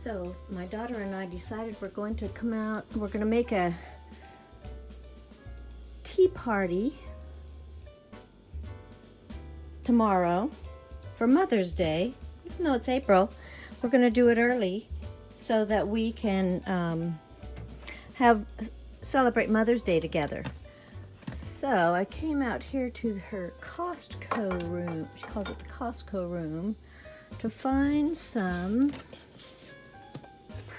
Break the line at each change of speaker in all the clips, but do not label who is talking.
So my daughter and I decided we're going to come out, we're going to make a tea party tomorrow for Mother's Day. Even though it's April, we're going to do it early so that we can celebrate Mother's Day together. So I came out here to her Costco room, she calls it the Costco room, to find some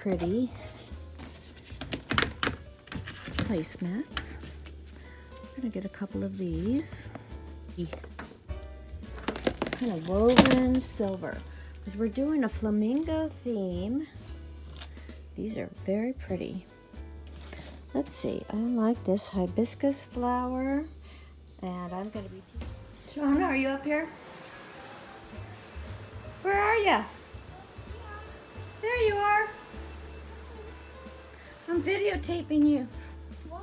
pretty placemats. I'm gonna get a couple of these. Kind of woven silver, because we're doing a flamingo theme. These are very pretty. Let's see, I like this hibiscus flower, and I'm gonna be Shauna, are you up here? Where are you? There you are. I'm videotaping you.
Why?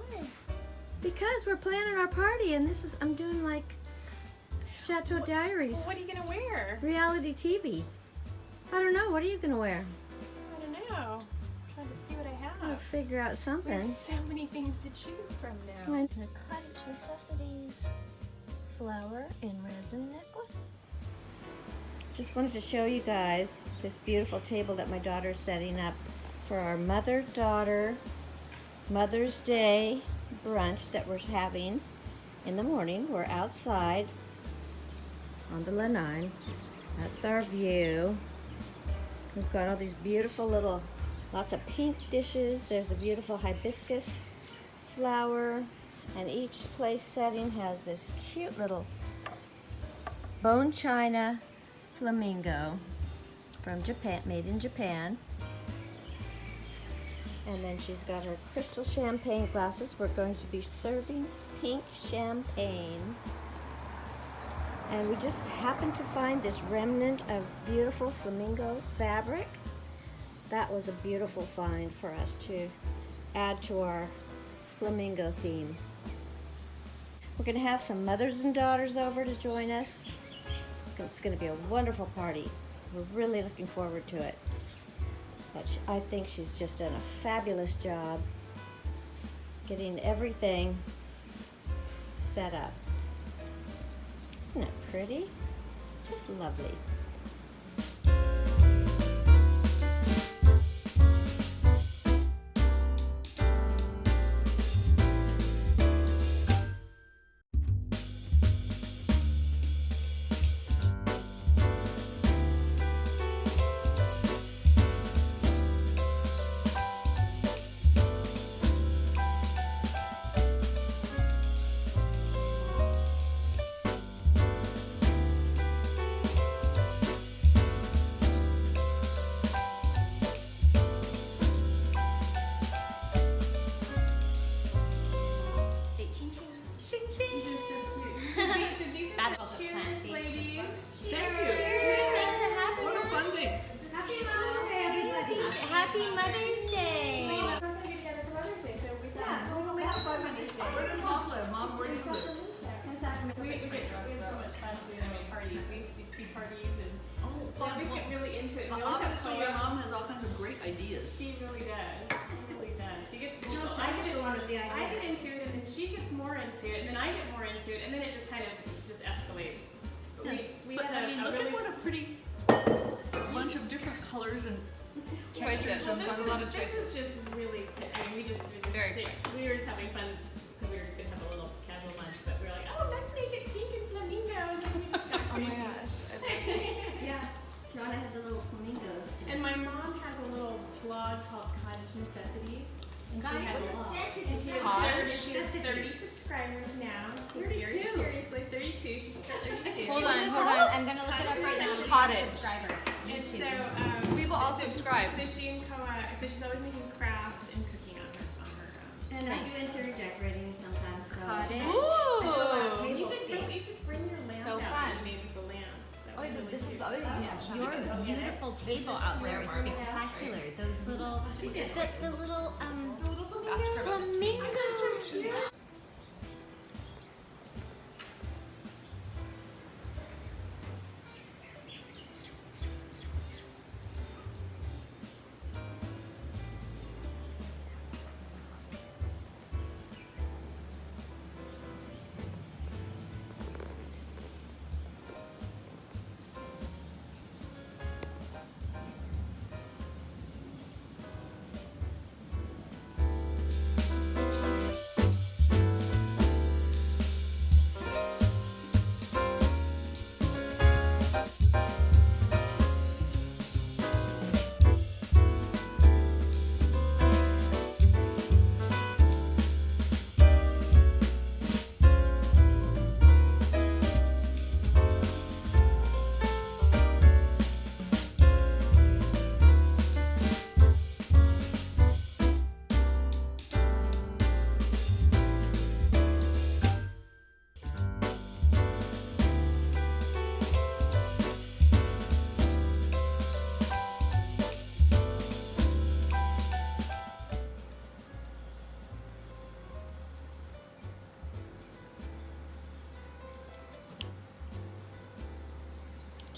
Because we're planning our party, and this is, I'm doing like Chateau Diaries.
What are you gonna wear?
Reality TV. I don't know, what are you gonna wear?
I don't know. I'm trying to see what I
I'll
have.
figure out something.
There's so many things to choose from now.
And a Cottage Necessities flower in resin necklace. Just wanted to show you guys this beautiful table that my daughter's setting up for our mother-daughter Mother's Day brunch that we're having in the morning. We're outside on the lanai. That's our view. We've got all these beautiful little, lots of pink dishes. There's a beautiful hibiscus flower, and each place setting has this cute little bone china flamingo from Japan, made in Japan. And then she's got her crystal champagne glasses. We're going to be serving pink champagne. And we just happened to find this remnant of beautiful flamingo fabric. That was a beautiful find for us to add to our flamingo theme. We're going to have some mothers and daughters over to join us. It's going to be a wonderful party. We're really looking forward to it. But I think she's just done a fabulous job getting everything set up. Isn't it pretty? It's just lovely.
Happy Mother's Day!
We're going to get together for Mother's Day, so we thought,
we have fun Mother's Day.
Where does Mom live? Mom, where do you live?
we had so much fun doing parties. We used to do tea parties, and we get really into it. We always have
Obviously, your mom has all kinds of great ideas.
She really does. She really does. She gets.
I get the one with the idea.
I get into it, and then she gets more into it, and then I get more into it, and then it just kind of just escalates. But
Yes.
we
But
had
I mean,
a
look
really,
at what a pretty bunch of different colors and
Choices.
I've got a lot of
This
choices.
is just really. I mean, we were just having fun because we were just gonna have a little casual lunch, but we were like, oh, let's make it pink and flamingo. And then we just got
Oh my
crazy.
gosh.
Yeah, Shauna had the little flamingos.
And my mom has a little blog called Cottage Necessities. And she has she has 30 subscribers now.
32.
Seriously, 32. She's got 32.
Hold on. I'm gonna look it up right now.
Cottage.
Subscriber.
And so,
We will all subscribe.
So she's always making crafts and cooking on her
And I do interior decorating sometimes. So
Cottage.
Ooh.
You should bring your lamp
So
out
fun.
and maybe the lamps. That
Oh,
would
so
really
this is
cute.
the other thing. Yeah, your beautiful table out there is spectacular. Those little, just the little flamingos.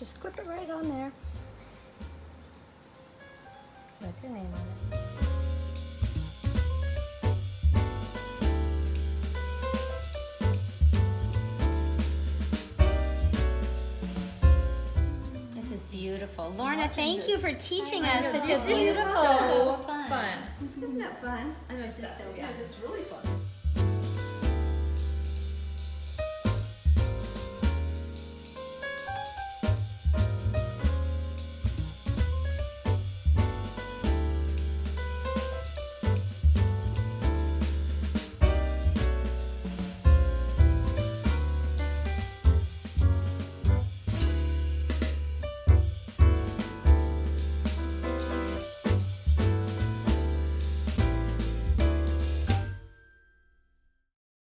just clip it right on there. Write your name on it.
This is beautiful. Lorna, thank you for teaching us such a
This is
beautiful.
so fun.
Isn't that fun?
I'm obsessed.
Yes, it's really fun.